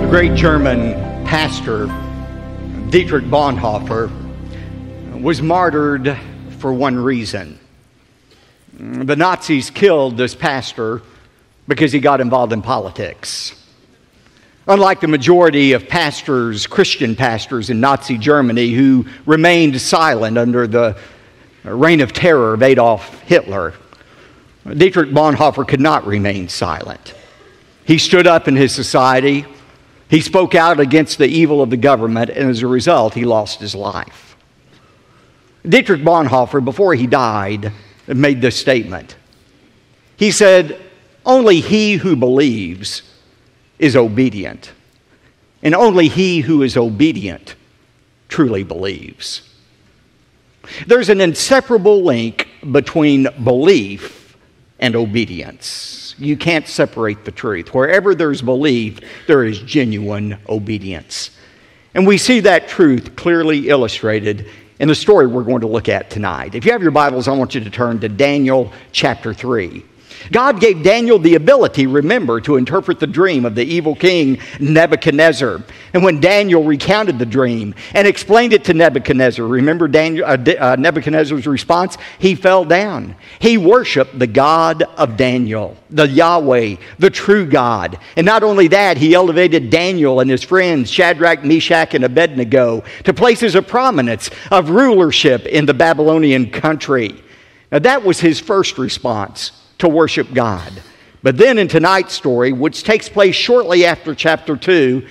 great German pastor, Dietrich Bonhoeffer, was martyred for one reason. The Nazis killed this pastor because he got involved in politics. Unlike the majority of pastors, Christian pastors in Nazi Germany who remained silent under the reign of terror of Adolf Hitler, Dietrich Bonhoeffer could not remain silent. He stood up in his society. He spoke out against the evil of the government, and as a result, he lost his life. Dietrich Bonhoeffer, before he died, made this statement. He said, "Only he who believes is obedient, and only he who is obedient truly believes." There's an inseparable link between belief and obedience. You can't separate the truth. Wherever there's belief, there is genuine obedience. And we see that truth clearly illustrated in the story we're going to look at tonight. If you have your Bibles, I want you to turn to Daniel chapter 3. God gave Daniel the ability, remember, to interpret the dream of the evil king Nebuchadnezzar. And when Daniel recounted the dream and explained it to Nebuchadnezzar, remember Nebuchadnezzar's response? He fell down. He worshiped the God of Daniel, the Yahweh, the true God. And not only that, he elevated Daniel and his friends, Shadrach, Meshach, and Abednego, to places of prominence, of rulership in the Babylonian country. Now that was his first response, to worship God. But then in tonight's story, which takes place shortly after chapter 2,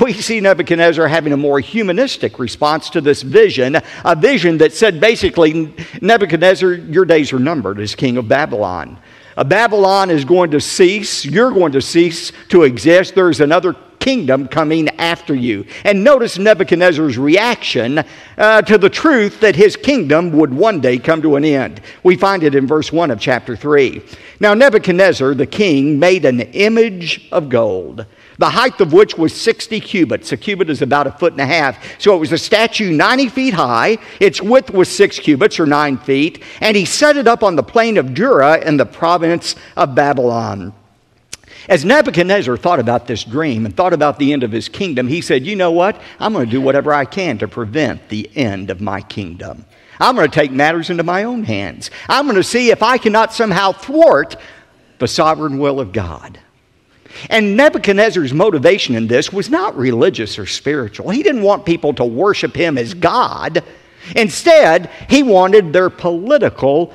we see Nebuchadnezzar having a more humanistic response to this vision, a vision that said basically, Nebuchadnezzar, your days are numbered as king of Babylon. Babylon is going to cease. You're going to cease to exist. There's another kingdom coming after you. And notice Nebuchadnezzar's reaction to the truth that his kingdom would one day come to an end. We find it in verse 1 of chapter 3. Now Nebuchadnezzar, the king, made an image of gold, the height of which was 60 cubits. A cubit is about 1.5 feet. So it was a statue 90 feet high. Its width was 6 cubits, or 9 feet. And he set it up on the plain of Dura in the province of Babylon. As Nebuchadnezzar thought about this dream and thought about the end of his kingdom, he said, you know what? I'm going to do whatever I can to prevent the end of my kingdom. I'm going to take matters into my own hands. I'm going to see if I cannot somehow thwart the sovereign will of God. And Nebuchadnezzar's motivation in this was not religious or spiritual. He didn't want people to worship him as God. Instead, he wanted their political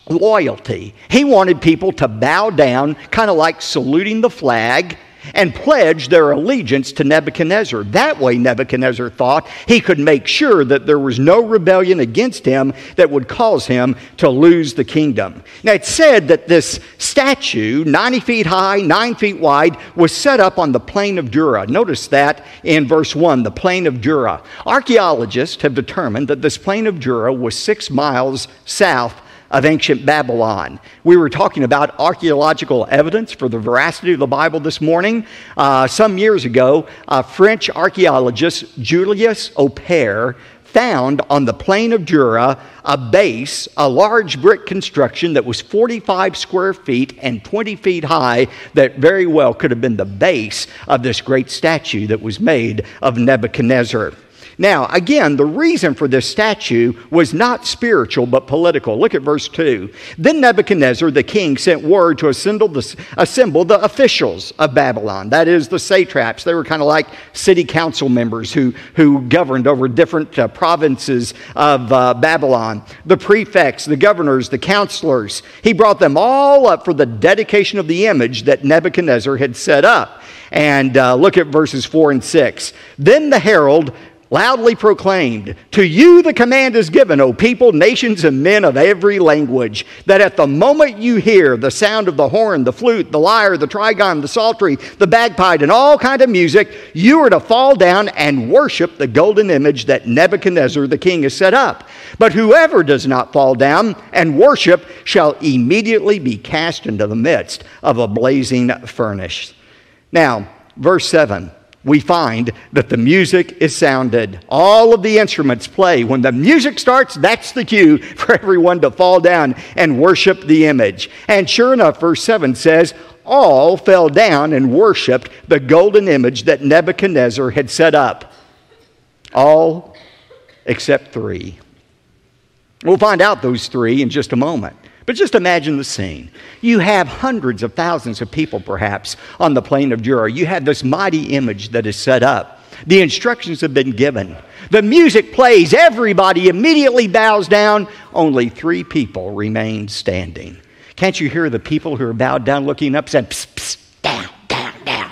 loyalty. He wanted people to bow down, kind of like saluting the flag, and pledge their allegiance to Nebuchadnezzar. That way, Nebuchadnezzar thought he could make sure that there was no rebellion against him that would cause him to lose the kingdom. Now, it's said that this statue, 90 feet high, 9 feet wide, was set up on the plain of Dura. Notice that in verse 1, the plain of Dura. Archaeologists have determined that this plain of Dura was 6 miles south of ancient Babylon. We were talking about archaeological evidence for the veracity of the Bible this morning. Some years ago, French archaeologist Julius Opère found on the plain of Dura a base, a large brick construction that was 45 square feet and 20 feet high that very well could have been the base of this great statue that was made of Nebuchadnezzar. Now, again, the reason for this statue was not spiritual, but political. Look at verse 2. Then Nebuchadnezzar, the king, sent word to assemble the officials of Babylon. That is, the satraps. They were kind of like city council members who governed over different provinces of Babylon. The prefects, the governors, the counselors. He brought them all up for the dedication of the image that Nebuchadnezzar had set up. And look at verses 4 and 6. Then the herald loudly proclaimed, "To you the command is given, O people, nations, and men of every language, that at the moment you hear the sound of the horn, the flute, the lyre, the trigon, the psaltery, the bagpipe, and all kind of music, you are to fall down and worship the golden image that Nebuchadnezzar the king has set up. But whoever does not fall down and worship shall immediately be cast into the midst of a blazing furnace." Now, verse 7. we find that the music is sounded. All of the instruments play. When the music starts, that's the cue for everyone to fall down and worship the image. And sure enough, verse 7 says, all fell down and worshiped the golden image that Nebuchadnezzar had set up. All except 3. We'll find out those 3 in just a moment. But just imagine the scene. You have hundreds of thousands of people, perhaps, on the plain of Jura. You have this mighty image that is set up. The instructions have been given. The music plays. Everybody immediately bows down. Only 3 people remain standing. Can't you hear the people who are bowed down looking up saying, psst, psst, down, down, down?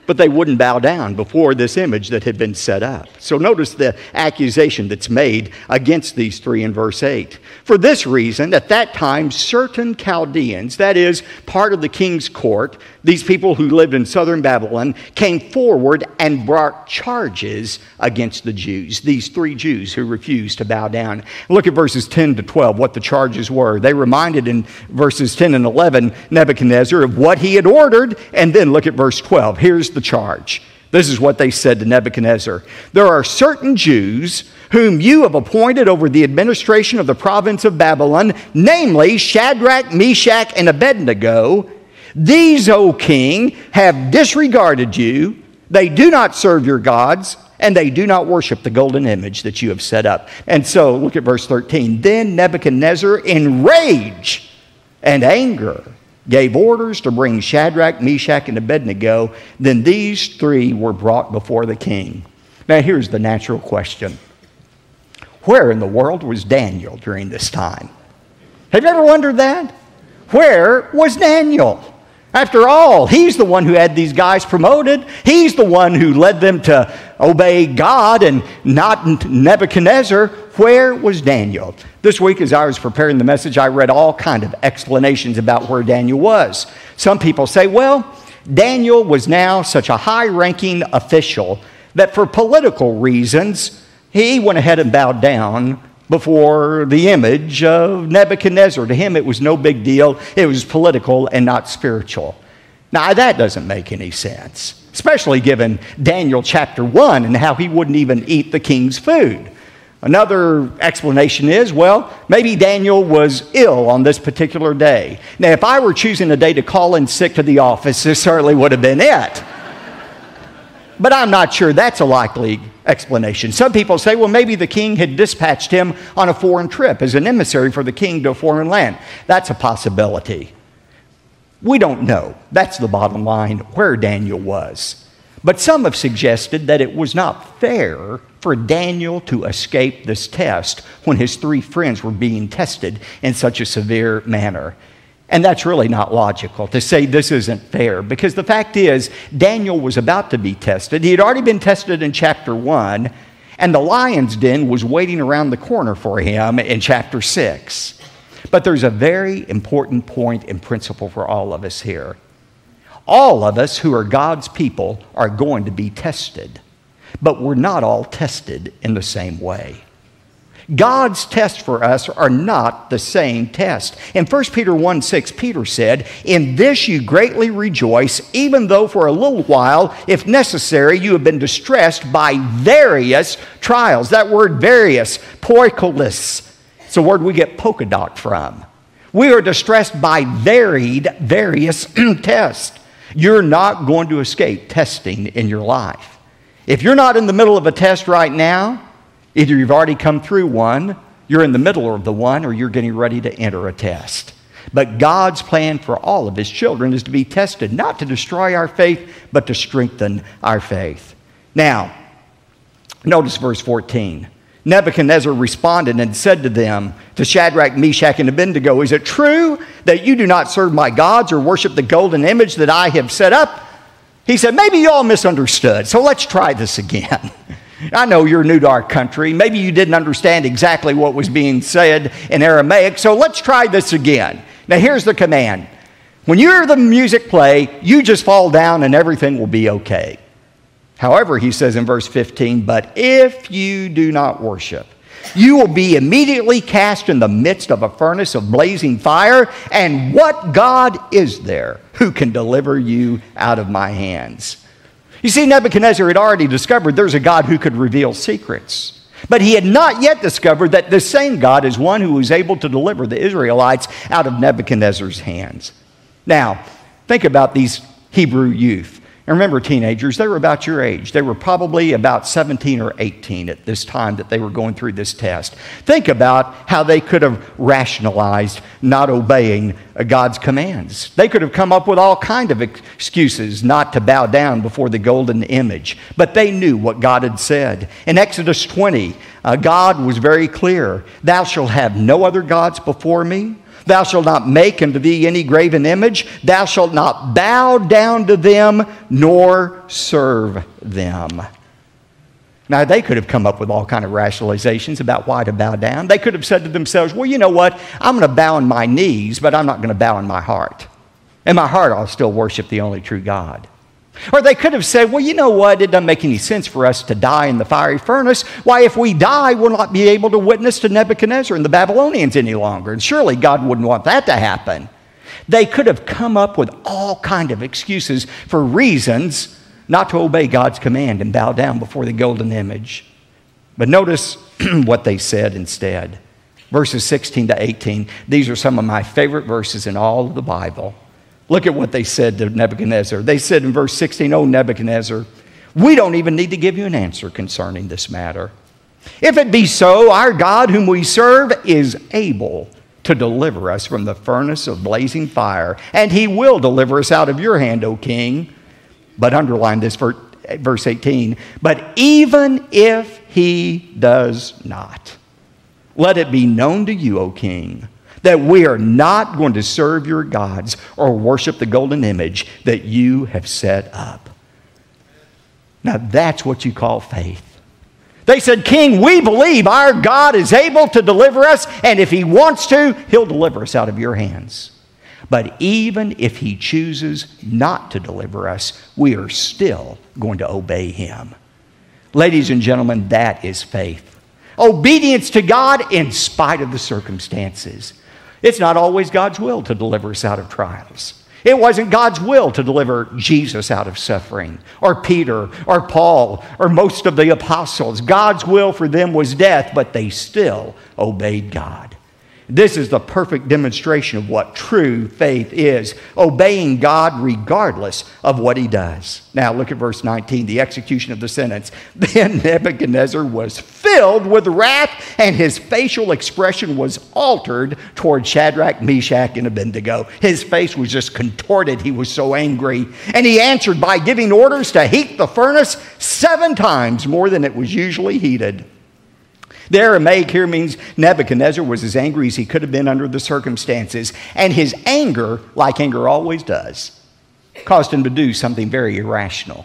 But they wouldn't bow down before this image that had been set up. So notice the accusation that's made against these 3 in verse 8. For this reason, at that time, certain Chaldeans, that is, part of the king's court, these people who lived in southern Babylon, came forward and brought charges against the Jews, these 3 Jews who refused to bow down. Look at verses 10 to 12, what the charges were. They reminded in verses 10 and 11 Nebuchadnezzar of what he had ordered, and then look at verse 12. Here's the charge. This is what they said to Nebuchadnezzar. There are certain Jews whom you have appointed over the administration of the province of Babylon, namely Shadrach, Meshach, and Abednego. These, O king, have disregarded you. They do not serve your gods, and they do not worship the golden image that you have set up. And so, look at verse 13. Then Nebuchadnezzar, in rage and anger, gave orders to bring Shadrach, Meshach, and Abednego. Then these 3 were brought before the king. Now here's the natural question. Where in the world was Daniel during this time? Have you ever wondered that? Where was Daniel? After all, he's the one who had these guys promoted. He's the one who led them to obey God and not Nebuchadnezzar. Where was Daniel? This week, as I was preparing the message, I read all kinds of explanations about where Daniel was. Some people say, well, Daniel was now such a high-ranking official that for political reasons, he went ahead and bowed down before the image of Nebuchadnezzar. To him, it was no big deal. It was political and not spiritual. Now, that doesn't make any sense, especially given Daniel chapter 1 and how he wouldn't even eat the king's food. Another explanation is, well, maybe Daniel was ill on this particular day. Now, if I were choosing a day to call in sick to the office, this certainly would have been it. But I'm not sure that's a likely explanation. Some people say, well, maybe the king had dispatched him on a foreign trip as an emissary for the king to a foreign land. That's a possibility. We don't know. That's the bottom line, where Daniel was. But some have suggested that it was not fair for Daniel to escape this test when his 3 friends were being tested in such a severe manner. And that's really not logical to say this isn't fair, because the fact is Daniel was about to be tested. He had already been tested in chapter 1, and the lion's den was waiting around the corner for him in chapter 6. But there's a very important point and principle for all of us here. All of us who are God's people are going to be tested, but we're not all tested in the same way. God's tests for us are not the same test. In 1 Peter 1:6, Peter said, "In this you greatly rejoice, even though for a little while, if necessary, you have been distressed by various trials." That word various, poikolis, it's a word we get polka dot from. We are distressed by various tests. You're not going to escape testing in your life. If you're not in the middle of a test right now, either you've already come through one, you're in the middle of the one, or you're getting ready to enter a test. But God's plan for all of His children is to be tested, not to destroy our faith, but to strengthen our faith. Now, notice verse 14. Nebuchadnezzar responded and said to them, to Shadrach, Meshach, and Abednego, "Is it true that you do not serve my gods or worship the golden image that I have set up?" He said, "Maybe you all misunderstood, so let's try this again." I know you're new to our country. Maybe you didn't understand exactly what was being said in Aramaic, so let's try this again. Now here's the command. When you hear the music play, you just fall down and everything will be okay. However, he says in verse 15, "But if you do not worship, You will be immediately cast in the midst of a furnace of blazing fire. And what God is there who can deliver you out of my hands? You see, Nebuchadnezzar had already discovered there's a God who could reveal secrets. But he had not yet discovered that this same God is one who was able to deliver the Israelites out of Nebuchadnezzar's hands. Now, think about these Hebrew youth. And remember, teenagers, they were about your age. They were probably about 17 or 18 at this time that they were going through this test. Think about how they could have rationalized not obeying God's commands. They could have come up with all kinds of excuses not to bow down before the golden image. But they knew what God had said. In Exodus 20, God was very clear. Thou shalt have no other gods before me. Thou shalt not make unto thee any graven image. Thou shalt not bow down to them, nor serve them. Now, they could have come up with all kinds of rationalizations about why to bow down. They could have said to themselves, well, you know what? I'm going to bow on my knees, but I'm not going to bow in my heart. In my heart, I'll still worship the only true God. Or they could have said, well, you know what? It doesn't make any sense for us to die in the fiery furnace. Why, if we die, we'll not be able to witness to Nebuchadnezzar and the Babylonians any longer. And surely God wouldn't want that to happen. They could have come up with all kinds of excuses for reasons not to obey God's command and bow down before the golden image. But notice what they said instead. Verses 16 to 18. These are some of my favorite verses in all of the Bible. Look at what they said to Nebuchadnezzar. They said in verse 16, "O Nebuchadnezzar, we don't even need to give you an answer concerning this matter. If it be so, our God whom we serve is able to deliver us from the furnace of blazing fire, and he will deliver us out of your hand, O king." But underline this for verse 18. "But even if he does not, let it be known to you, O king, that we are not going to serve your gods or worship the golden image that you have set up." Now that's what you call faith. They said, "King, we believe our God is able to deliver us, and if he wants to, he'll deliver us out of your hands. But even if he chooses not to deliver us, we are still going to obey him." Ladies and gentlemen, that is faith. Obedience to God in spite of the circumstances. It's not always God's will to deliver us out of trials. It wasn't God's will to deliver Jesus out of suffering, or Peter, or Paul, or most of the apostles. God's will for them was death, but they still obeyed God. This is the perfect demonstration of what true faith is, obeying God regardless of what he does. Now look at verse 19, the execution of the sentence. "Then Nebuchadnezzar was filled with wrath, and his facial expression was altered toward Shadrach, Meshach, and Abednego." His face was just contorted. He was so angry. And he answered by giving orders to heat the furnace 7 times more than it was usually heated. The Aramaic here means Nebuchadnezzar was as angry as he could have been under the circumstances. And his anger, like anger always does, caused him to do something very irrational.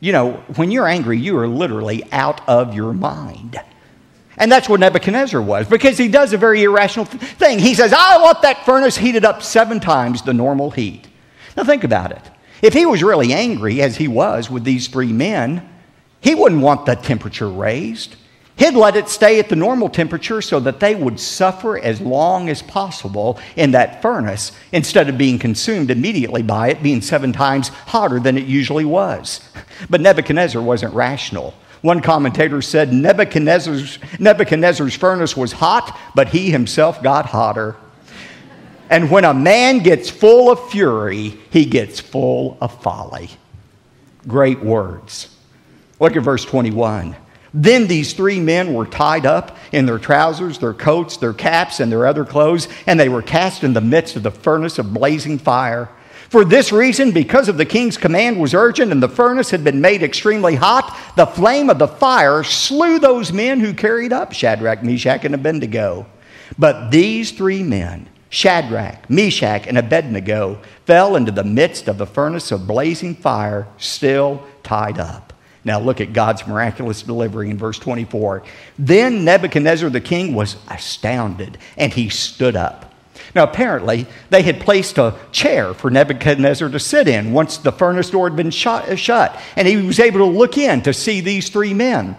You know, when you're angry, you are literally out of your mind. And that's what Nebuchadnezzar was, because he does a very irrational thing. He says, "I want that furnace heated up 7 times the normal heat." Now think about it. If he was really angry, as he was with these 3 men, he wouldn't want the temperature raised. He'd let it stay at the normal temperature so that they would suffer as long as possible in that furnace instead of being consumed immediately by it being 7 times hotter than it usually was. But Nebuchadnezzar wasn't rational. One commentator said Nebuchadnezzar's furnace was hot, but he himself got hotter. And when a man gets full of fury, he gets full of folly. Great words. Look at verse 21. "Then these 3 men were tied up in their trousers, their coats, their caps, and their other clothes, and they were cast in the midst of the furnace of blazing fire. For this reason, because of the king's command was urgent and the furnace had been made extremely hot, the flame of the fire slew those men who carried up Shadrach, Meshach, and Abednego. But these 3 men, Shadrach, Meshach, and Abednego, fell into the midst of the furnace of blazing fire, still tied up." Now look at God's miraculous delivery in verse 24. "Then Nebuchadnezzar the king was astounded, and he stood up." Now apparently they had placed a chair for Nebuchadnezzar to sit in once the furnace door had been shut, and he was able to look in to see these 3 men.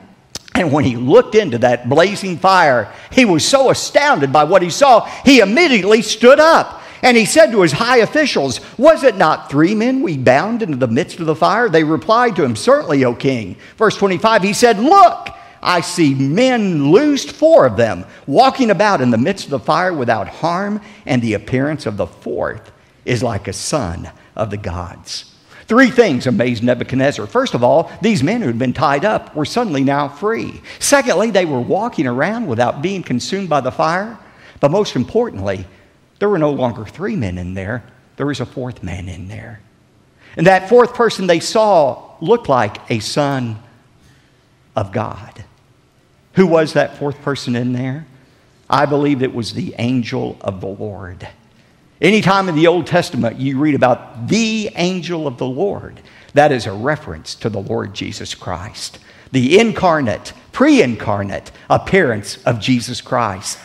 And when he looked into that blazing fire, he was so astounded by what he saw, he immediately stood up. And he said to his high officials, "Was it not 3 men we bound into the midst of the fire?" They replied to him, "Certainly, O king." Verse 25, he said, "Look, I see men loosed, 4 of them, walking about in the midst of the fire without harm, and the appearance of the 4th is like a son of the gods." 3 things amazed Nebuchadnezzar. First of all, these men who had been tied up were suddenly now free. Secondly, they were walking around without being consumed by the fire. But most importantly, there were no longer 3 men in there. There was a 4th man in there. And that 4th person they saw looked like a son of God. Who was that 4th person in there? I believe it was the angel of the Lord. Anytime in the Old Testament you read about the angel of the Lord, that is a reference to the Lord Jesus Christ. The incarnate, pre-incarnate appearance of Jesus Christ.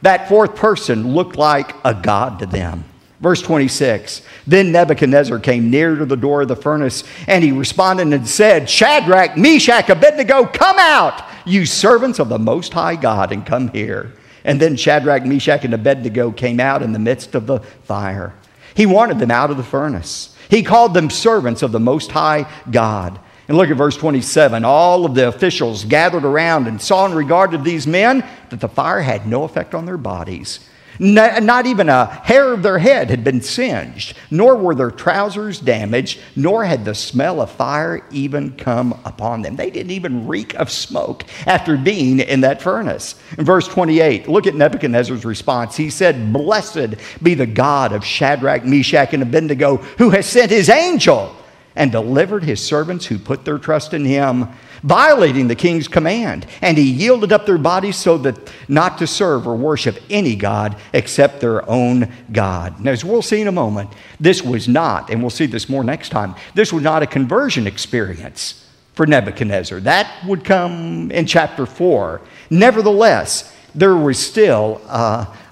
That 4th person looked like a god to them. Verse 26, then Nebuchadnezzar came near to the door of the furnace, and he responded and said, "Shadrach, Meshach, Abednego, come out, you servants of the Most High God, and come here." And then Shadrach, Meshach, and Abednego came out in the midst of the fire. He wanted them out of the furnace. He called them servants of the Most High God. And look at verse 27. All of the officials gathered around and saw in regard to these men that the fire had no effect on their bodies. Not even a hair of their head had been singed, nor were their trousers damaged, nor had the smell of fire even come upon them. They didn't even reek of smoke after being in that furnace. In verse 28, look at Nebuchadnezzar's response. He said, "Blessed be the God of Shadrach, Meshach, and Abednego, who has sent his angel and delivered his servants who put their trust in him, violating the king's command. And he yielded up their bodies so that not to serve or worship any god except their own God." Now, as we'll see in a moment, this was not, and we'll see this more next time, this was not a conversion experience for Nebuchadnezzar. That would come in chapter 4. Nevertheless, there was still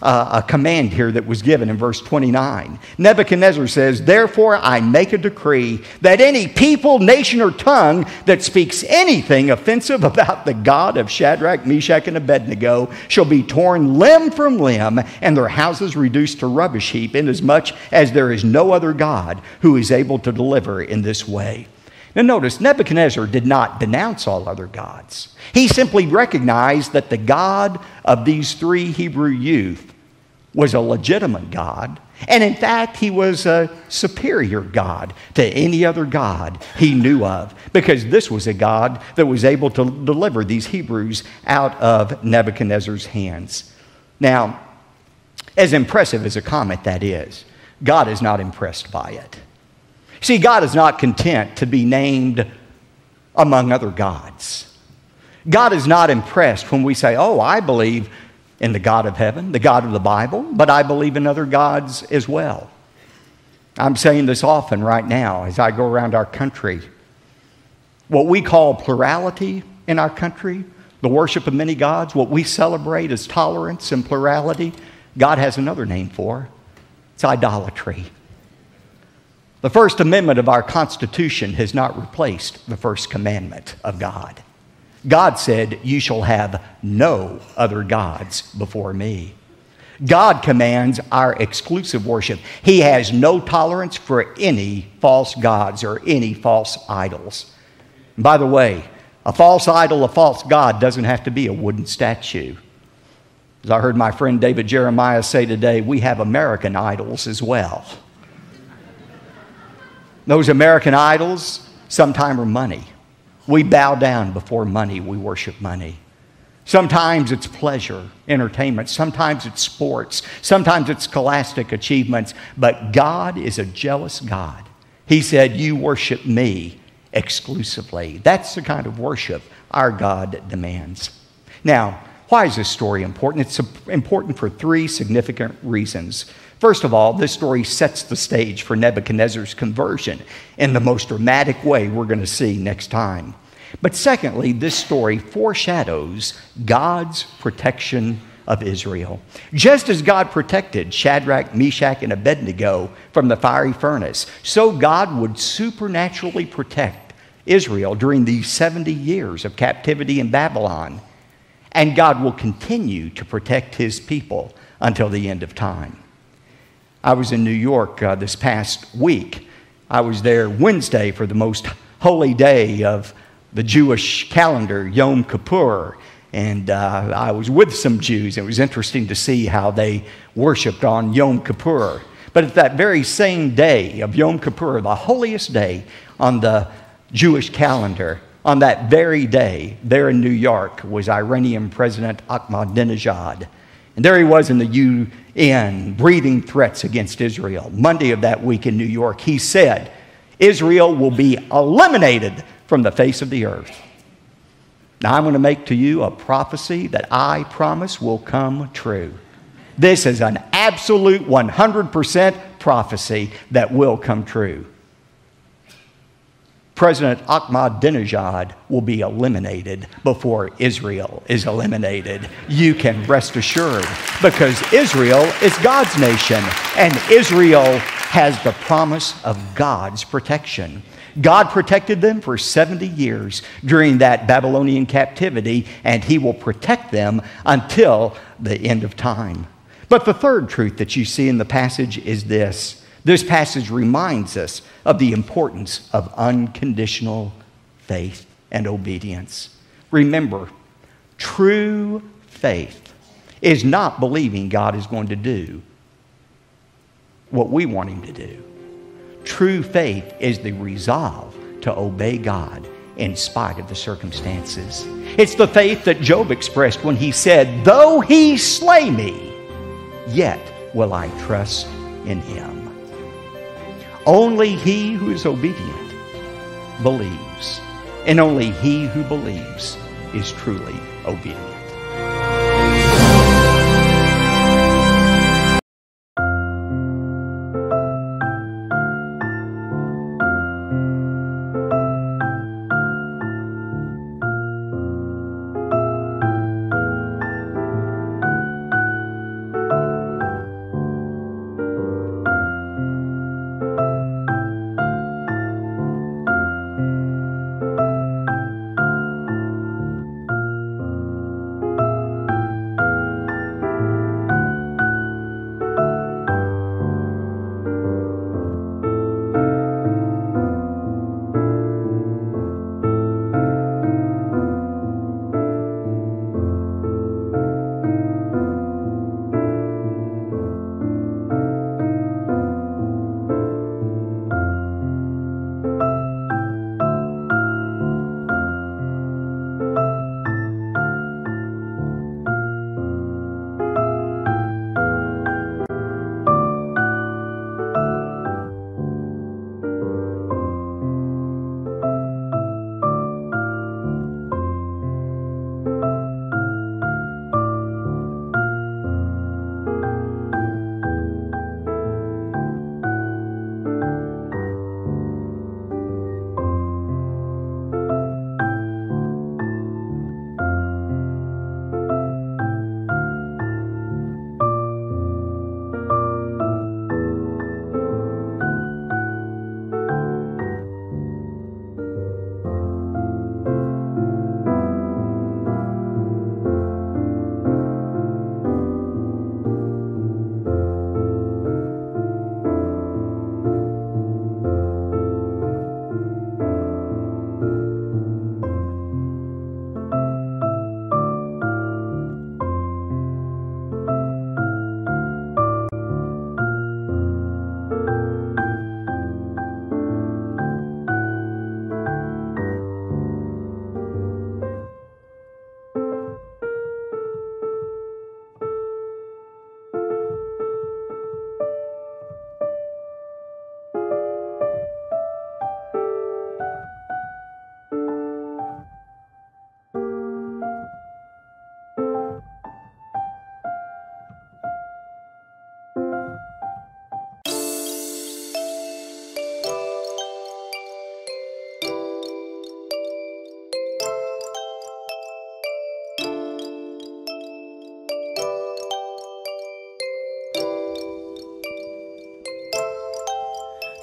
a command here that was given in verse 29. Nebuchadnezzar says, "Therefore I make a decree that any people, nation, or tongue that speaks anything offensive about the God of Shadrach, Meshach, and Abednego shall be torn limb from limb, and their houses reduced to rubbish heap, inasmuch as there is no other God who is able to deliver in this way." Now notice, Nebuchadnezzar did not denounce all other gods. He simply recognized that the God of these 3 Hebrew youth was a legitimate God. And in fact, he was a superior God to any other God he knew of, because this was a God that was able to deliver these Hebrews out of Nebuchadnezzar's hands. Now, as impressive as a comment that is, God is not impressed by it. See, God is not content to be named among other gods. God is not impressed when we say, "Oh, I believe in the God of heaven, the God of the Bible, but I believe in other gods as well." I'm saying this often right now as I go around our country. What we call plurality in our country, the worship of many gods, what we celebrate as tolerance and plurality, God has another name for. It's idolatry. The First Amendment of our Constitution has not replaced the first commandment of God. God said, "You shall have no other gods before me." God commands our exclusive worship. He has no tolerance for any false gods or any false idols. And by the way, a false idol, a false god doesn't have to be a wooden statue. As I heard my friend David Jeremiah say today, we have American idols as well. Those American idols sometimes are money. We bow down before money. We worship money. Sometimes it's pleasure, entertainment. Sometimes it's sports. Sometimes it's scholastic achievements. But God is a jealous God. He said, "You worship me exclusively." That's the kind of worship our God demands. Now, why is this story important? It's important for 3 significant reasons. First of all, this story sets the stage for Nebuchadnezzar's conversion in the most dramatic way we're going to see next time. But secondly, this story foreshadows God's protection of Israel. Just as God protected Shadrach, Meshach, and Abednego from the fiery furnace, so God would supernaturally protect Israel during these 70 years of captivity in Babylon. And God will continue to protect his people until the end of time. I was in New York this past week. I was there Wednesday for the most holy day of the Jewish calendar, Yom Kippur. And I was with some Jews. It was interesting to see how they worshiped on Yom Kippur. But at that very same day of Yom Kippur, the holiest day on the Jewish calendar, on that very day, there in New York, was Iranian President Ahmadinejad. And there he was in the UN, breathing threats against Israel. Monday of that week in New York, he said, Israel will be eliminated from the face of the earth. Now, I'm going to make to you a prophecy that I promise will come true. This is an absolute 100% prophecy that will come true. President Ahmadinejad will be eliminated before Israel is eliminated. You can rest assured, because Israel is God's nation, and Israel has the promise of God's protection. God protected them for 70 years during that Babylonian captivity, and he will protect them until the end of time. But the third truth that you see in the passage is this. This passage reminds us of the importance of unconditional faith and obedience. Remember, true faith is not believing God is going to do what we want him to do. True faith is the resolve to obey God in spite of the circumstances. It's the faith that Job expressed when he said, though he slay me, yet will I trust in him. Only he who is obedient believes, and only he who believes is truly obedient.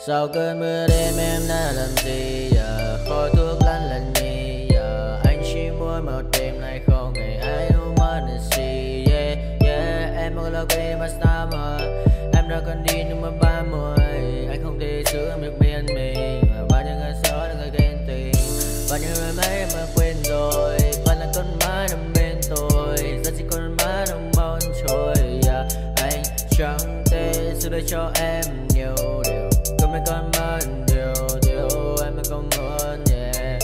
Sau cơn mưa đêm em đã làm gì giờ khói thuốc mỗi một đêm nay không ngày ai yêu mình gì. Yeah, yeah, em có lâu đi mà sao mà em đã cần đi nhưng mà 30. Anh không thể giữ em được bên mình. Và bao nhiêu ngày xóa là người ghen tình. Bao nhiêu người mấy mà quên rồi. Vẫn là con má nằm bên tôi. Giờ chỉ con má nằm bon trôi. Yeah, anh chẳng thể giữ được cho em nhiều điều. Có mấy con má điều em mới không muốn. Yeah,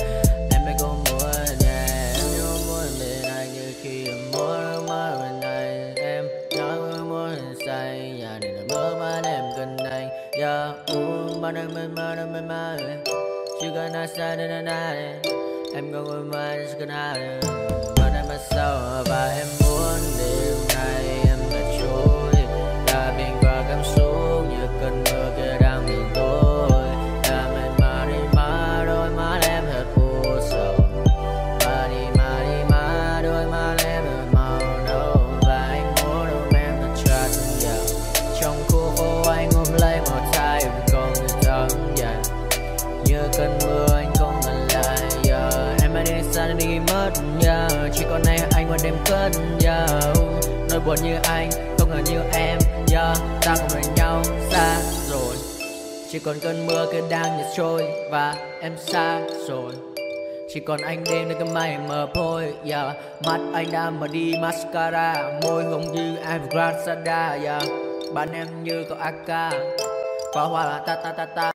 em mới không muốn. Yeah, em nhớ muốn bên anh như khi em muốn mơ bên anh. Em nói muốn say. Yeah, để mơ mà em cần anh. Yeah, bao năm bên mai. Chưa cần ai xa đến anh ai. Em không ngồi mai chỉ cần ai. Bao năm mà sau và em muốn đêm nay em đã trôi. Đã biển qua cảm xúc như cơn mưa kia đang nhìn tôi. Đã mệt mà đi má đôi má em thật u sầu. Mà đi má đôi má em thật màu nâu. Và anh muốn ôm em thật chặt dần. Trong khu phố anh ôm lấy một tay em còn người thắng dần. Như cơn mưa anh không ngần lại. Yeah, em đã đi xa đi mất. Yeah, chỉ còn này anh qua đêm cất. Yeah, nỗi buồn như anh không ngờ như em. Yeah, ta không bên nhau xa rồi. Chỉ còn cơn mưa kia đang nhạt trôi. Và em xa rồi. Chỉ còn anh đêm nơi cái mây mờ phôi. Yeah, mắt anh đã mở đi mascara. Môi hồng như Evergrande Sada. Yeah, bạn em như cậu AK. Có hoa là ta ta ta ta.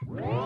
Bye.